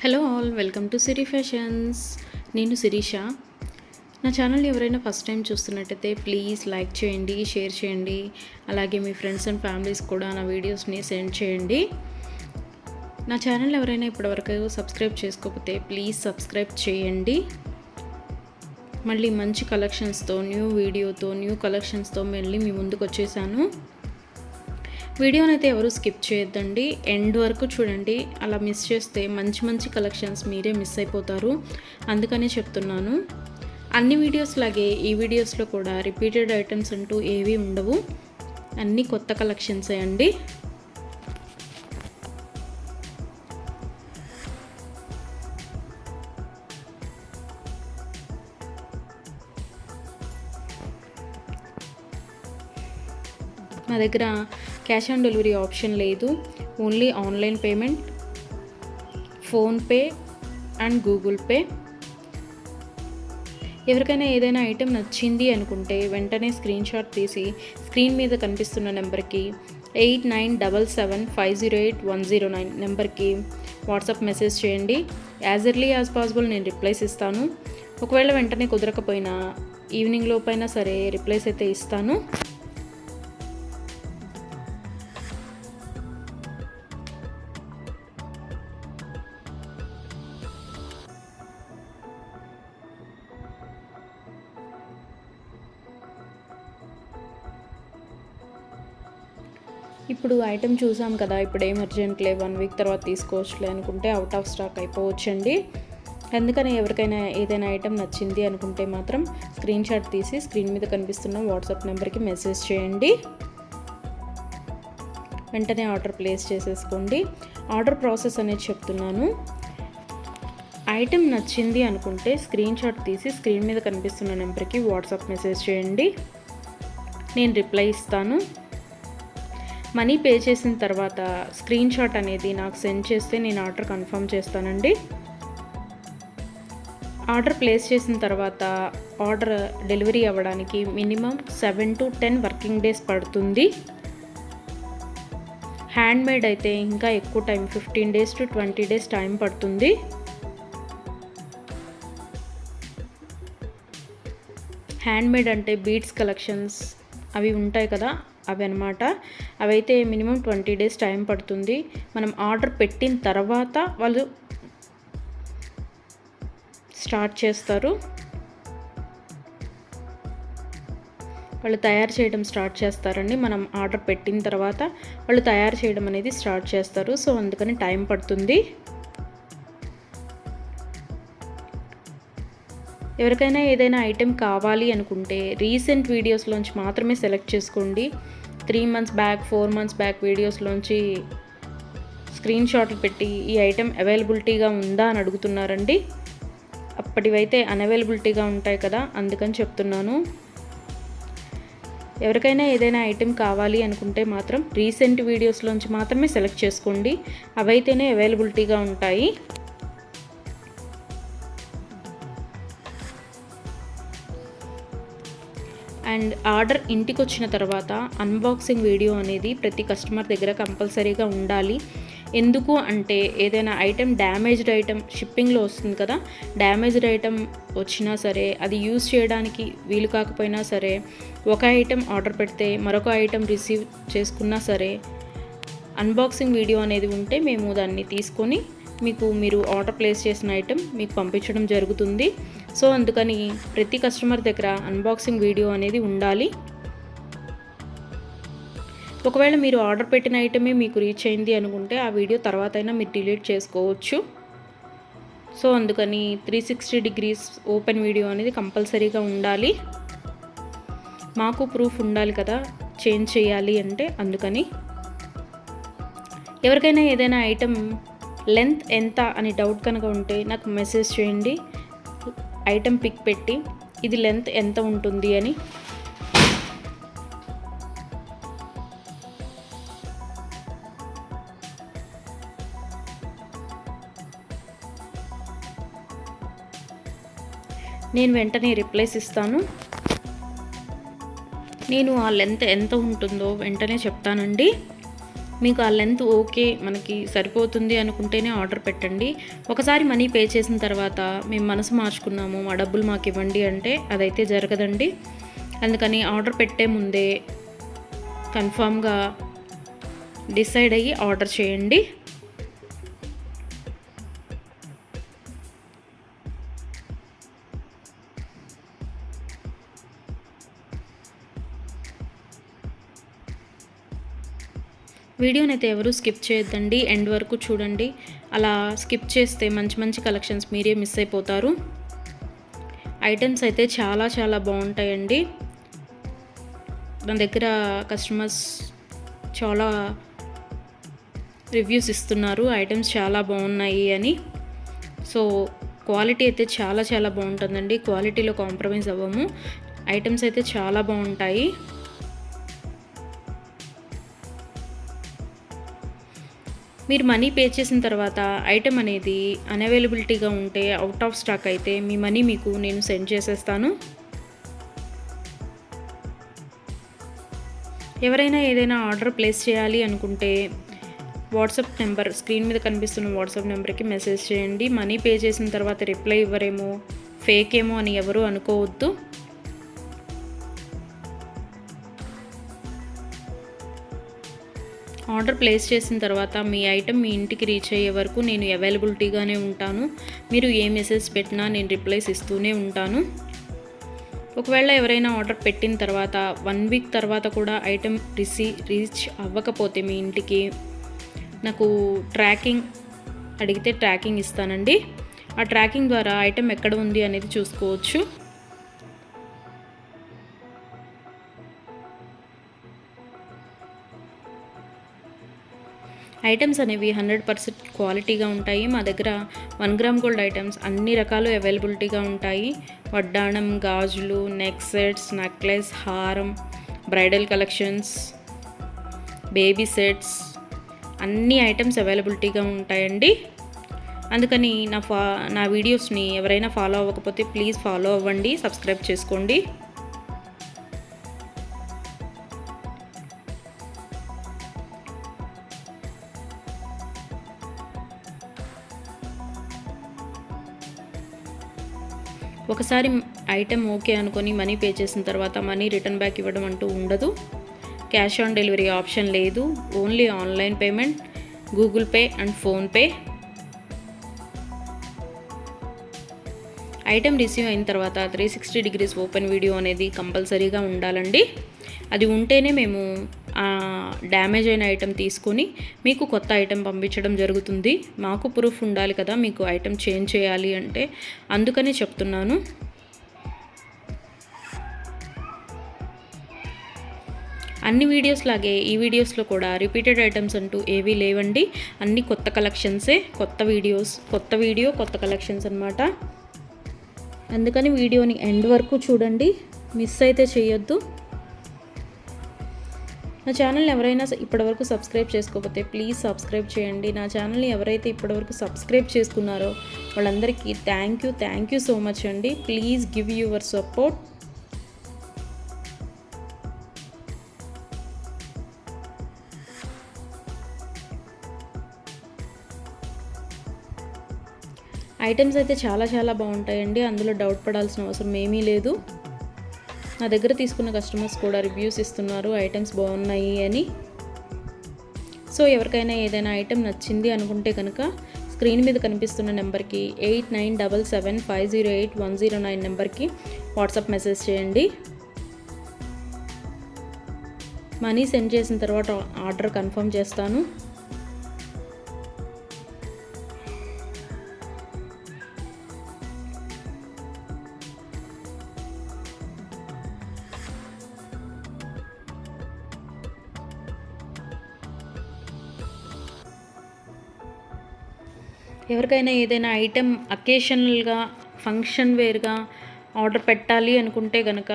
Hello all, welcome to Siri fashions. నేను శిరీష. నా channel ఎవరైనా ఫస్ట్ టైం చూస్తున్నట్టయితే ప్లీజ్ లైక్ చేయండి, షేర్ చేయండి. అలాగే మీ ఫ్రెండ్స్ అండ్ ఫ్యామిలీస్ కూడా నా వీడియోస్ని సెండ్ చేయండి. నా ఛానల్ ఎవరైనా ఇప్పటివరకు సబ్స్క్రైబ్ చేసుకోకపోతే ప్లీజ్ సబ్స్క్రైబ్ చేయండి. మళ్ళీ మంచి కలెక్షన్స్తో, న్యూ వీడియోతో, న్యూ కలెక్షన్స్తో మళ్ళీ మీ ముందుకు వచ్చేసాను. వీడియోని అయితే ఎవరు స్కిప్ చేయొద్దండి, ఎండ్ వరకు చూడండి. అలా మిస్ చేస్తే మంచి మంచి కలెక్షన్స్ మీరే మిస్ అయిపోతారు. అందుకనే చెప్తున్నాను. అన్ని వీడియోస్ లాగే ఈ వీడియోస్లో కూడా రిపీటెడ్ ఐటమ్స్ అంటూ ఏవి ఉండవు, అన్నీ కొత్త కలెక్షన్సే అండి. మా దగ్గర క్యాష్ ఆన్ డెలివరీ ఆప్షన్ లేదు, only online payment, PhonePe and Google pay. ఎవరికైనా ఏదైనా ఐటెం నచ్చింది అనుకుంటే వెంటనే స్క్రీన్ షాట్ తీసి స్క్రీన్ మీద కనిపిస్తున్న నెంబర్కి 8977508109 నెంబర్కి వాట్సాప్ మెసేజ్ చేయండి. యాజ్ ఎర్లీ యాజ్ పాసిబుల్ నేను రిప్లైస్ ఇస్తాను. ఒకవేళ వెంటనే కుదరకపోయినా ఈవినింగ్ లోపైనా సరే రిప్లైస్ అయితే ఇస్తాను. ఇప్పుడు ఐటెం చూసాం కదా, ఇప్పుడు ఏం అర్జెంట్లే, 1 వీక్ తర్వాత తీసుకోవచ్చులే అనుకుంటే అవుట్ ఆఫ్ స్టాక్ అయిపోవచ్చండి. అందుకని ఎవరికైనా ఏదైనా ఐటెం నచ్చింది అనుకుంటే మాత్రం స్క్రీన్ షాట్ తీసి స్క్రీన్ మీద కనిపిస్తున్న వాట్సాప్ నెంబర్కి మెసేజ్ చేయండి. వెంటనే ఆర్డర్ ప్లేస్ చేసేసుకోండి. ఆర్డర్ ప్రాసెస్ అనేది చెప్తున్నాను. ఐటెం నచ్చింది అనుకుంటే స్క్రీన్ షాట్ తీసి స్క్రీన్ మీద కనిపిస్తున్న నెంబర్కి వాట్సాప్ మెసేజ్ చేయండి, నేను రిప్లై ఇస్తాను. మనీ పే చేసిన తర్వాత స్క్రీన్ షాట్ అనేది నాకు సెండ్ చేస్తే నేను ఆర్డర్ కన్ఫర్మ్ చేస్తానండి. ఆర్డర్ ప్లేస్ చేసిన తర్వాత ఆర్డర్ డెలివరీ అవ్వడానికి మినిమం 7 to 10 వర్కింగ్ డేస్ పడుతుంది. హ్యాండ్మేడ్ అయితే ఇంకా ఎక్కువ time, 15 days to 20 days time పడుతుంది. హ్యాండ్మేడ్ అంటే బీడ్స్ కలెక్షన్స్ అవి ఉంటాయి కదా, అవి అనమాట. అవైతే మినిమం 20 days టైం పడుతుంది. మనం ఆర్డర్ పెట్టిన తర్వాత వాళ్ళు స్టార్ట్ చేస్తారు, వాళ్ళు తయారు చేయడం స్టార్ట్ చేస్తారండి. మనం ఆర్డర్ పెట్టిన తర్వాత వాళ్ళు తయారు చేయడం అనేది స్టార్ట్ చేస్తారు. సో అందుకని టైం పడుతుంది. ఎవరికైనా ఏదైనా ఐటెం కావాలి అనుకుంటే రీసెంట్ వీడియోస్లోంచి మాత్రమే సెలెక్ట్ చేసుకోండి. 3 months బ్యాక్, 4 months బ్యాక్ వీడియోస్లోంచి స్క్రీన్ షాట్లు పెట్టి ఈ ఐటెం అవైలబిలిటీగా ఉందా అని అడుగుతున్నారండి. అప్పటివైతే అన్అవైలబిలిటీగా ఉంటాయి కదా, అందుకని చెప్తున్నాను. ఎవరికైనా ఏదైనా ఐటెం కావాలి అనుకుంటే మాత్రం రీసెంట్ వీడియోస్లోంచి మాత్రమే సెలెక్ట్ చేసుకోండి, అవైతేనే అవైలబిలిటీగా ఉంటాయి. అండ్ ఆర్డర్ ఇంటికి వచ్చిన తర్వాత అన్బాక్సింగ్ వీడియో అనేది ప్రతి కస్టమర్ దగ్గర కంపల్సరీగా ఉండాలి. ఎందుకు అంటే ఏదైనా ఐటెం డ్యామేజ్డ్ ఐటెం షిప్పింగ్లో వస్తుంది కదా, డ్యామేజ్డ్ ఐటెం వచ్చినా సరే, అది యూజ్ చేయడానికి వీలు కాకపోయినా సరే, ఒక ఐటెం ఆర్డర్ పెడితే మరొక ఐటెం రిసీవ్ చేసుకున్నా సరే, అన్బాక్సింగ్ వీడియో అనేది ఉంటే మేము దాన్ని తీసుకొని మీరు ఆర్డర్ ప్లేస్ చేసిన ఐటెం మీకు పంపించడం జరుగుతుంది. సో అందుకని ప్రతి కస్టమర్ దగ్గర అన్బాక్సింగ్ వీడియో అనేది ఉండాలి. ఒకవేళ మీరు ఆర్డర్ పెట్టిన ఐటమే మీకు రీచ్ అయింది అనుకుంటే ఆ వీడియో తర్వాత అయినా మీరు డిలీట్ చేసుకోవచ్చు. సో అందుకని 360 degrees ఓపెన్ వీడియో అనేది కంపల్సరీగా ఉండాలి. మాకు ప్రూఫ్ ఉండాలి కదా చేంజ్ చేయాలి అంటే, అందుకని. ఎవరికైనా ఏదైనా ఐటెం లెంత్ ఎంత అని డౌట్ కనుక ఉంటే నాకు మెసేజ్ చేయండి, ఐటెం పిక్ పెట్టి ఇది లెంత్ ఎంత ఉంటుంది అని. నేను వెంటనే రిప్లైస్ ఇస్తాను. నేను ఆ లెంత్ ఎంత ఉంటుందో వెంటనే చెప్తానండి. మీకు ఆ లెంత్ ఓకే మనకి సరిపోతుంది అనుకుంటేనే ఆర్డర్ పెట్టండి. ఒకసారి మనీ పే చేసిన తర్వాత మేము మనసు మార్చుకున్నాము, మా డబ్బులు మాకు ఇవ్వండి అంటే అదైతే జరగదండి. అందుకని ఆర్డర్ పెట్టే ముందే కన్ఫామ్గా డిసైడ్ అయ్యి ఆర్డర్ చేయండి. వీడియోని అయితే ఎవరు స్కిప్ చేయొద్దండి, ఎండ్ వరకు చూడండి. అలా స్కిప్ చేస్తే మంచి మంచి కలెక్షన్స్ మీరే మిస్ అయిపోతారు. ఐటమ్స్ అయితే చాలా చాలా బాగుంటాయండి. నా దగ్గర కస్టమర్స్ చాలా రివ్యూస్ ఇస్తున్నారు, ఐటమ్స్ చాలా బాగున్నాయి అని. సో క్వాలిటీ అయితే చాలా చాలా బాగుంటుందండి, క్వాలిటీలో కాంప్రమైజ్ అవ్వము. ఐటమ్స్ అయితే చాలా బాగుంటాయి. మీరు మనీ పే చేసిన తర్వాత ఐటెం అనేది అన్అవైలబిలిటీగా ఉంటే, అవుట్ ఆఫ్ స్టాక్ అయితే మీ మనీ మీకు నేను సెండ్ చేసేస్తాను. ఎవరైనా ఏదైనా ఆర్డర్ ప్లేస్ చేయాలి అనుకుంటే వాట్సాప్ నెంబర్, స్క్రీన్ మీద కనిపిస్తున్న వాట్సాప్ నెంబర్కి మెసేజ్ చేయండి. మనీ పే చేసిన తర్వాత రిప్లై ఇవ్వరేమో, ఫేక్ ఏమో అని ఎవరు అనుకోవద్దు. ఆర్డర్ ప్లేస్ చేసిన తర్వాత మీ ఐటెం మీ ఇంటికి రీచ్ అయ్యే వరకు నేను అవైలబిలిటీగానే ఉంటాను. మీరు ఏ మెసేజ్ పెట్టినా నేను రిప్లైస్ ఇస్తూనే ఉంటాను. ఒకవేళ ఎవరైనా ఆర్డర్ పెట్టిన తర్వాత 1 వీక్ తర్వాత కూడా ఐటెం రీచ్ అవ్వకపోతే మీ ఇంటికి నాకు ట్రాకింగ్ అడిగితే ట్రాకింగ్ ఇస్తానండి. ఆ ట్రాకింగ్ ద్వారా ఐటెం ఎక్కడ ఉంది అనేది చూసుకోవచ్చు. ఐటమ్స్ అనేవి 100% క్వాలిటీగా ఉంటాయి. మా దగ్గర 1 గ్రామ్ గోల్డ్ ఐటమ్స్ అన్ని రకాలు అవైలబిలిటీగా ఉంటాయి. వడ్డాణం, గాజులు, నెక్ సెట్స్, నెక్లెస్, హారం, బ్రైడల్ కలెక్షన్స్, బేబీ సెట్స్, అన్ని ఐటమ్స్ అవైలబిలిటీగా ఉంటాయండి. అందుకని నా వీడియోస్ని ఎవరైనా ఫాలో అవ్వకపోతే ప్లీజ్ ఫాలో అవ్వండి, సబ్స్క్రైబ్ చేసుకోండి. ఒకసారి ఐటెం ఓకే అనుకొని మనీ పే చేసిన తర్వాత మనీ రిటర్న్ బ్యాక్ ఇవ్వడం అంటూ ఉండదు. క్యాష్ ఆన్ డెలివరీ ఆప్షన్ లేదు. Only online payment, Google pay and PhonePe. Item receive అయిన తర్వాత 360 డిగ్రీస్ ఓపెన్ వీడియో అనేది కంపల్సరీగా ఉండాలండి. అది ఉంటేనే మేము డ్యామేజ్ అయిన ఐటెం తీసుకొని మీకు కొత్త ఐటెం పంపించడం జరుగుతుంది. మాకు ప్రూఫ్ ఉండాలి కదా మీకు ఐటెం చేంజ్ చేయాలి అంటే, అందుకనే చెప్తున్నాను. అన్ని వీడియోస్ లాగే ఈ వీడియోస్లో కూడా రిపీటెడ్ ఐటమ్స్ అంటూ ఏవీ లేవండి. అన్ని కొత్త కలెక్షన్సే, కొత్త వీడియో కొత్త కలెక్షన్స్ అన్నమాట. అందుకని వీడియోని ఎండ్ వరకు చూడండి, మిస్ అయితే చేయొద్దు. నా ఛానల్ని ఎవరైనా ఇప్పటివరకు సబ్స్క్రైబ్ చేసుకోకపోతే ప్లీజ్ సబ్స్క్రైబ్ చేయండి. నా ఛానల్ని ఎవరైతే ఇప్పటివరకు సబ్స్క్రైబ్ చేసుకున్నారో వాళ్ళందరికీ థ్యాంక్ యూ సో మచ్ అండి. Please give your support. Items అయితే చాలా చాలా బాగుంటాయండి, అందులో డౌట్ పడాల్సిన అవసరం ఏమీ లేదు. నా దగ్గర తీసుకున్న కస్టమర్స్ కూడా రివ్యూస్ ఇస్తున్నారు ఐటమ్స్ బాగున్నాయి అని. సో ఎవరికైనా ఏదైనా ఐటెం నచ్చింది అనుకుంటే కనుక స్క్రీన్ మీద కనిపిస్తున్న నెంబర్కి 8977508109 నెంబర్కి వాట్సాప్ మెసేజ్ చేయండి. మనీ సెండ్ చేసిన తర్వాత ఆర్డర్ కన్ఫర్మ్ చేస్తాను. ఎవరికైనా ఏదైనా ఐటెం అకేషనల్గా, ఫంక్షన్ వేర్గా ఆర్డర్ పెట్టాలి అనుకుంటే కనుక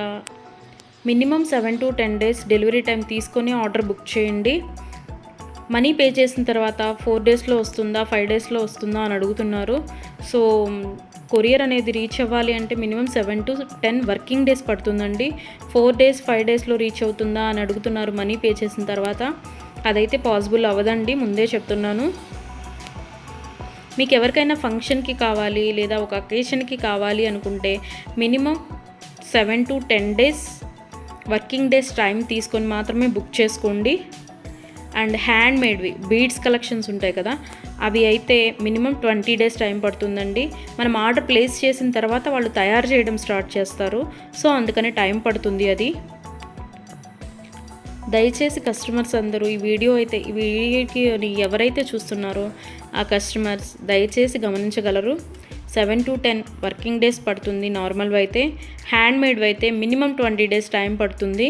minimum 7 to 10 days delivery time తీసుకొని ఆర్డర్ బుక్ చేయండి. మనీ పే చేసిన తర్వాత 4 daysలో వస్తుందా, 5 daysలో వస్తుందా అని అడుగుతున్నారు. సో కొరియర్ అనేది రీచ్ అవ్వాలి అంటే మినిమం 7 to 10 వర్కింగ్ డేస్ పడుతుందండి. 4 days 5 daysలో రీచ్ అవుతుందా అని అడుగుతున్నారు మనీ పే చేసిన తర్వాత. అదైతే పాసిబుల్ అవ్వదండి, ముందే చెప్తున్నాను. మీకు ఎవరికైనా ఫంక్షన్కి కావాలి లేదా ఒక అకేషన్కి కావాలి అనుకుంటే minimum 7 to 10 days working days time తీసుకొని మాత్రమే బుక్ చేసుకోండి. అండ్ హ్యాండ్ మేడ్వి బీడ్స్ కలెక్షన్స్ ఉంటాయి కదా, అవి అయితే మినిమం 20 డేస్ టైం పడుతుందండి. మనం ఆర్డర్ ప్లేస్ చేసిన తర్వాత వాళ్ళు తయారు చేయడం స్టార్ట్ చేస్తారు, సో అందుకని టైం పడుతుంది అది. దయచేసి కస్టమర్స్ అందరూ ఈ వీడియోకి ఎవరైతే చూస్తున్నారో ఆ కస్టమర్స్ దయచేసి గమనించగలరు. 7 to 10 వర్కింగ్ డేస్ పడుతుంది నార్మల్వి అయితే. హ్యాండ్ మేడ్వి అయితే మినిమం 20 డేస్ టైం పడుతుంది.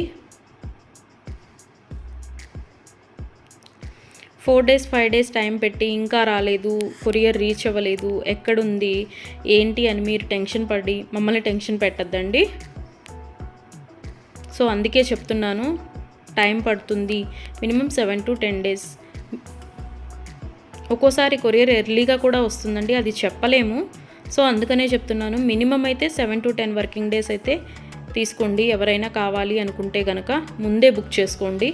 4 డేస్ 5 డేస్ టైం పెట్టి ఇంకా రాలేదు, కొరియర్ రీచ్ అవ్వలేదు, ఎక్కడుంది ఏంటి అని మీరు టెన్షన్ పడి మమ్మల్ని టెన్షన్ పెట్టద్దండి. సో అందుకే చెప్తున్నాను, టైం పడుతుంది మినిమం 7 to 10 డేస్. ఒక్కోసారి కొరియర్ ఎర్లీగా కూడా వస్తుందండి, అది చెప్పలేము. సో అందుకనే చెప్తున్నాను, మినిమం అయితే 7 to 10 వర్కింగ్ డేస్ అయితే తీసుకోండి. ఎవరైనా కావాలి అనుకుంటే కనుక ముందే బుక్ చేసుకోండి.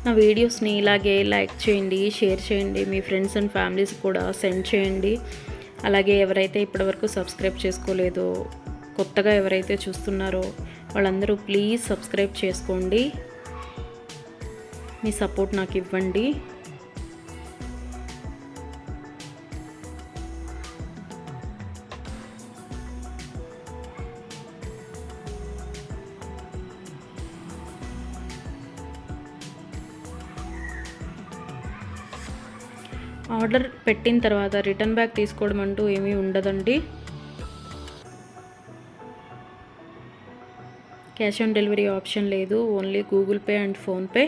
నా వీడియోస్ని ఇలాగే లైక్ చేయండి, షేర్ చేయండి, మీ ఫ్రెండ్స్ అండ్ ఫ్యామిలీస్ కూడా సెండ్ చేయండి. అలాగే ఎవరైతే ఇప్పటివరకు సబ్స్క్రైబ్ చేసుకోలేదో, కొత్తగా ఎవరైతే చూస్తున్నారో వాళ్ళందరూ ప్లీజ్ సబ్స్క్రైబ్ చేసుకోండి. మీ సపోర్ట్ నాకు ఇవ్వండి. ఆర్డర్ పెట్టిన తర్వాత రిటర్న్ బ్యాక్ తీసుకోవడం అంటూ ఏమీ ఉండదండి. క్యాష్ ఆన్ డెలివరీ ఆప్షన్ లేదు, only Google pay and PhonePe.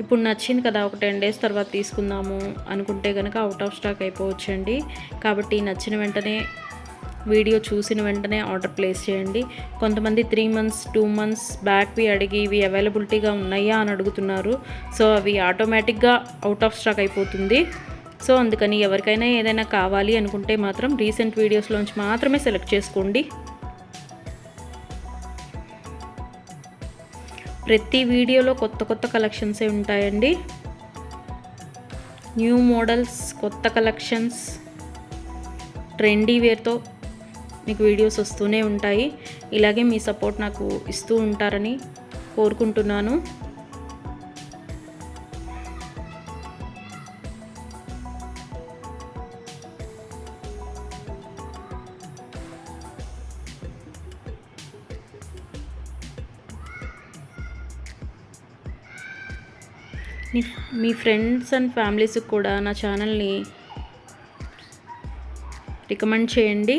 ఇప్పుడు నచ్చింది కదా, ఒక 10 డేస్ తర్వాత తీసుకుందాము అనుకుంటే కనుక అవుట్ ఆఫ్ స్టాక్ అయిపోవచ్చండి. కాబట్టి నచ్చిన వెంటనే, వీడియో చూసిన వెంటనే ఆర్డర్ ప్లేస్ చేయండి. కొంతమంది 3 months 2 months బ్యాక్వి అడిగి ఇవి అవైలబిలిటీగా ఉన్నాయా అని అడుగుతున్నారు. సో అవి ఆటోమేటిక్గా అవుట్ ఆఫ్ స్టాక్ అయిపోతుంది. సో అందుకని ఎవరికైనా ఏదైనా కావాలి అనుకుంటే మాత్రం రీసెంట్ వీడియోస్లోంచి మాత్రమే సెలెక్ట్ చేసుకోండి. ప్రతి వీడియోలో కొత్త కొత్త కలెక్షన్సే ఉంటాయండి. న్యూ మోడల్స్, కొత్త కలెక్షన్స్, ట్రెండీ వేర్తో మీకు వీడియోస్ వస్తూనే ఉంటాయి. ఇలాగే మీ సపోర్ట్ నాకు ఇస్తూ ఉంటారని కోరుకుంటున్నాను. మీ ఫ్రెండ్స్ అండ్ ఫ్యామిలీస్కి కూడా నా ఛానల్ని రికమెండ్ చేయండి.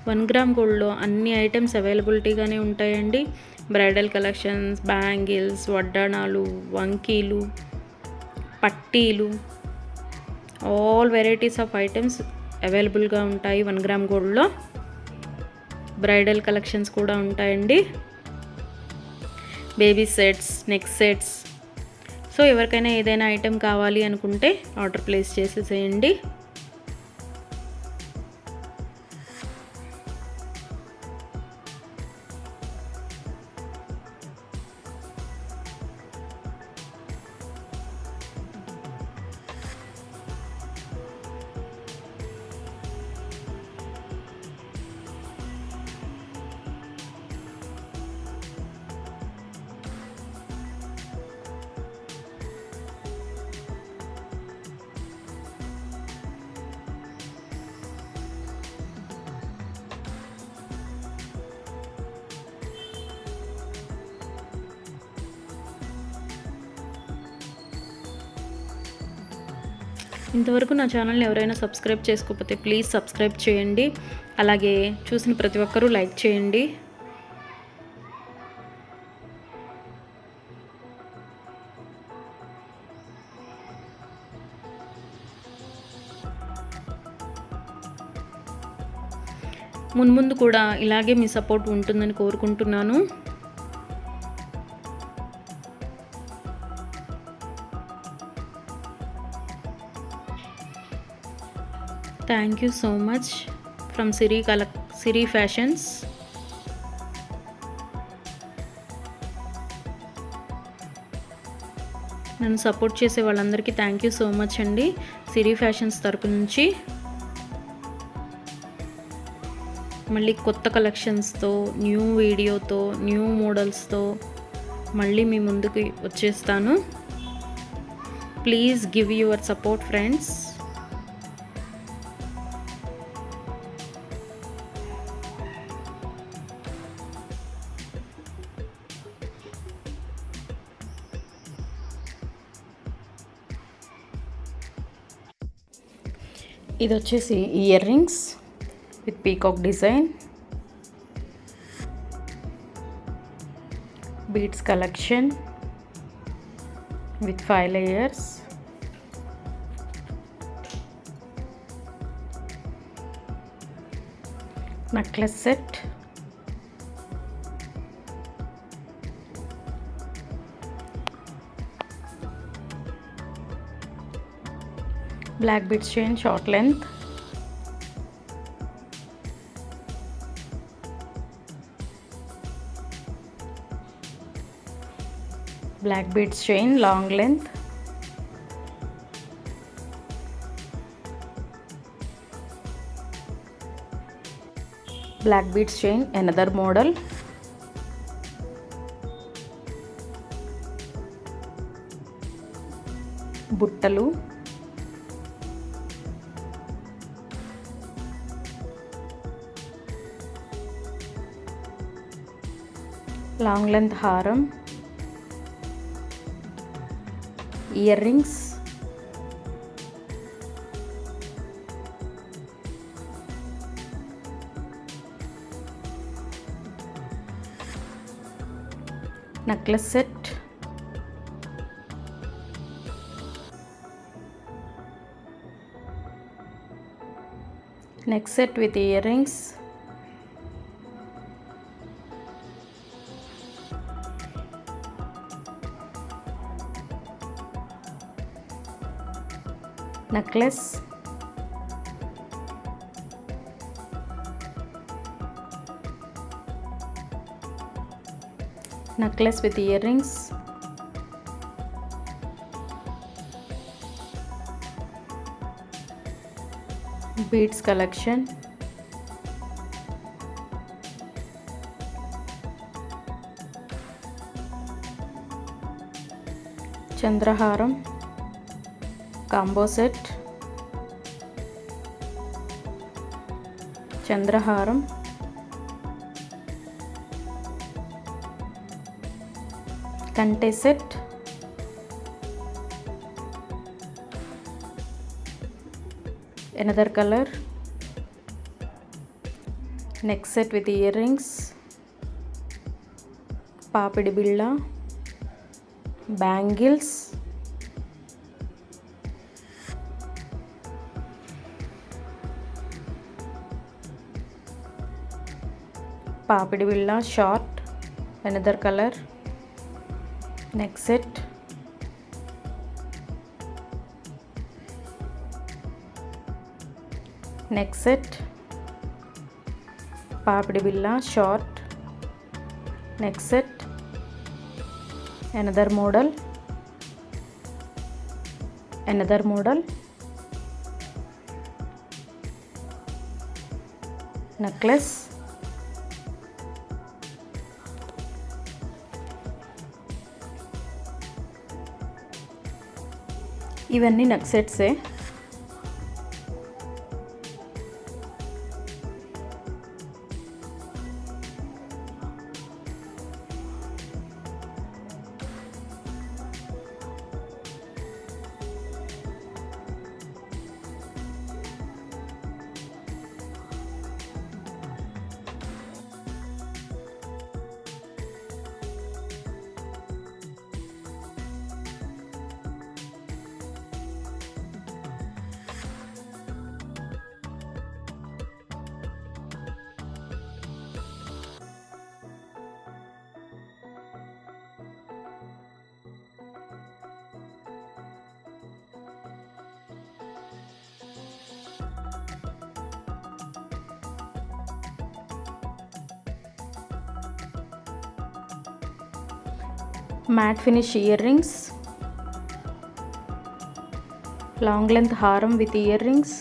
వన్ గ్రామ్ గోల్డ్లో అన్ని ఐటమ్స్ అవైలబిలిటీగానే ఉంటాయండి. బ్రైడల్ కలెక్షన్స్, బ్యాంగిల్స్, వడ్డాణాలు, వంకీలు, పట్టీలు, ఆల్ వెరైటీస్ ఆఫ్ ఐటమ్స్ అవైలబుల్గా ఉంటాయి 1 గ్రామ్ గోల్డ్లో. బ్రైడల్ కలెక్షన్స్ కూడా ఉంటాయండి. Baby sets, neck sets. So ఎవరికైనా ఏదైనా ఐటెం కావాలి అనుకుంటే ఆర్డర్ ప్లేస్ చేసేసేయండి. ఇంతవరకు నా ఛానల్ని ఎవరైనా సబ్స్క్రైబ్ చేసుకోకపోతే ప్లీజ్ సబ్స్క్రైబ్ చేయండి. అలాగే చూసిన ప్రతి ఒక్కరూ లైక్ చేయండి. మున్ముందు కూడా ఇలాగే మీ సపోర్ట్ ఉంటుందని కోరుకుంటున్నాను. Thank you so much from Siri fashions. నన్ను సపోర్ట్ చేసే వాళ్ళందరికీ థ్యాంక్ యూ సో మచ్ అండి సిరి ఫ్యాషన్స్ తరపు నుంచి. మళ్ళీ కొత్త కలెక్షన్స్తో, న్యూ వీడియోతో, న్యూ మోడల్స్తో మళ్ళీ మీ ముందుకు వచ్చేస్తాను. Please give your support friends. ఇది వచ్చేసి ear rings with peacock design, beads collection with 5 layers, necklace set, black beads chain short length, black beads chain long length, black beads chain another model, buttalu, long length haram, earrings, necklace set, neck set with earrings, necklace, necklace with earrings, beads collection, chandraharam combo set, chandraharam, kante set, another color, neck set with earrings, papidi billa, bangles, papidi billa short, another color, neck set, neck set, papidi billa short, neck set, another model, necklace, ఇవన్నీ neck సెట్సే. Matte finish earrings, long length హారం with earrings,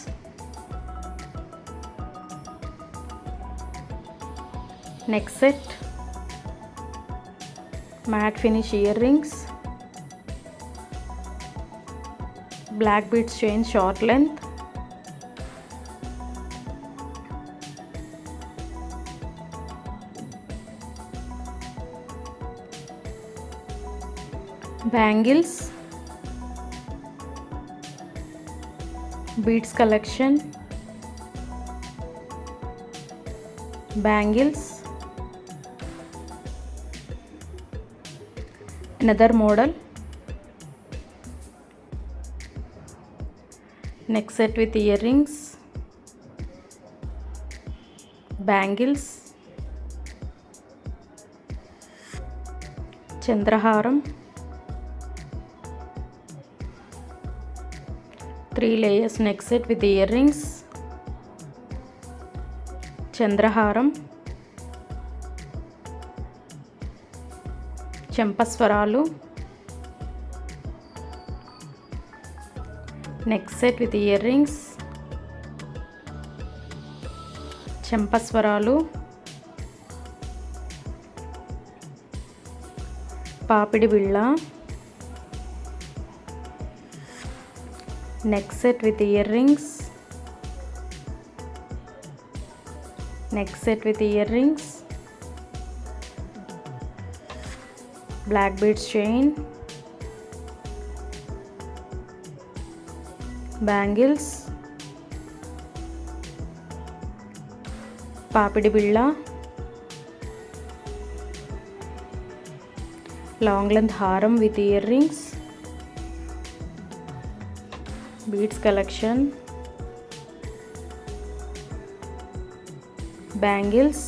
neck set, matte finish earrings, black beads chain short length, bangles, beads collection, bangles, another model, neck set with earrings, bangles, చంద్రహారం, 3 layers neck set with earrings, చంద్రహారం, చెంపస్వరాలు, neck set with earrings, చెంపస్వరాలు, పాపిడి బిళ్ళ, neck set with earrings, neck set with earrings, black beads chain, bangles, పాపిడి బిళ్ళ, long length హారం with ear rings, beads collection, bangles,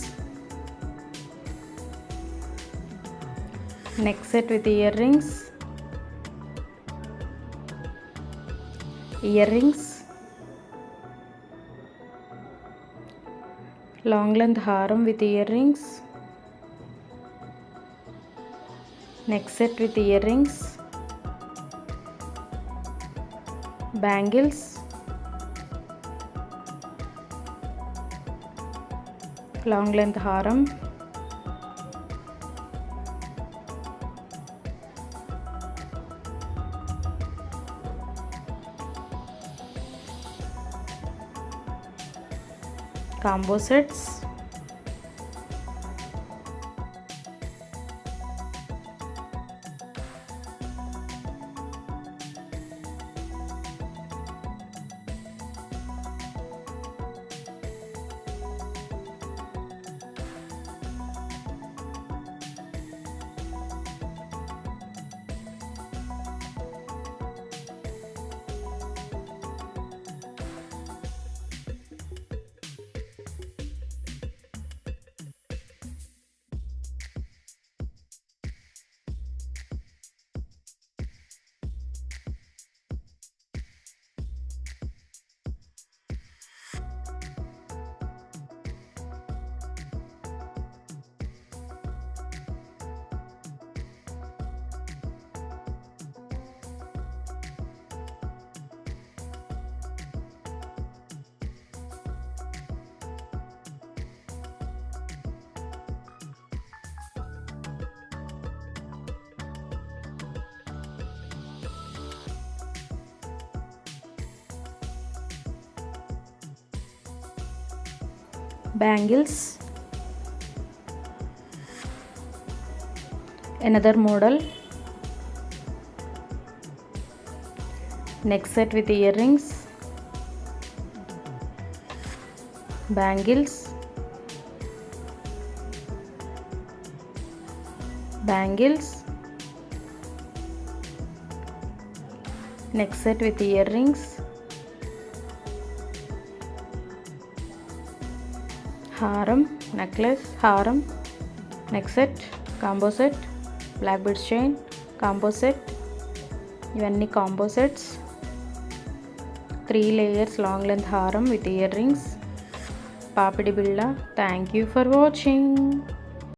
neck set with earrings, long length haram with earrings, neck set with earrings, bangles, long length haram, combo sets, bangles, another model, neck set with earrings, bangles, neck set with earrings, హారం, necklace, హారం, neck set, combo set, black beads chain, combo set, ఇవన్నీ combo sets, 3 layers long length హారం with earrings, పాపిడి బిళ్ళ. Thank you for watching.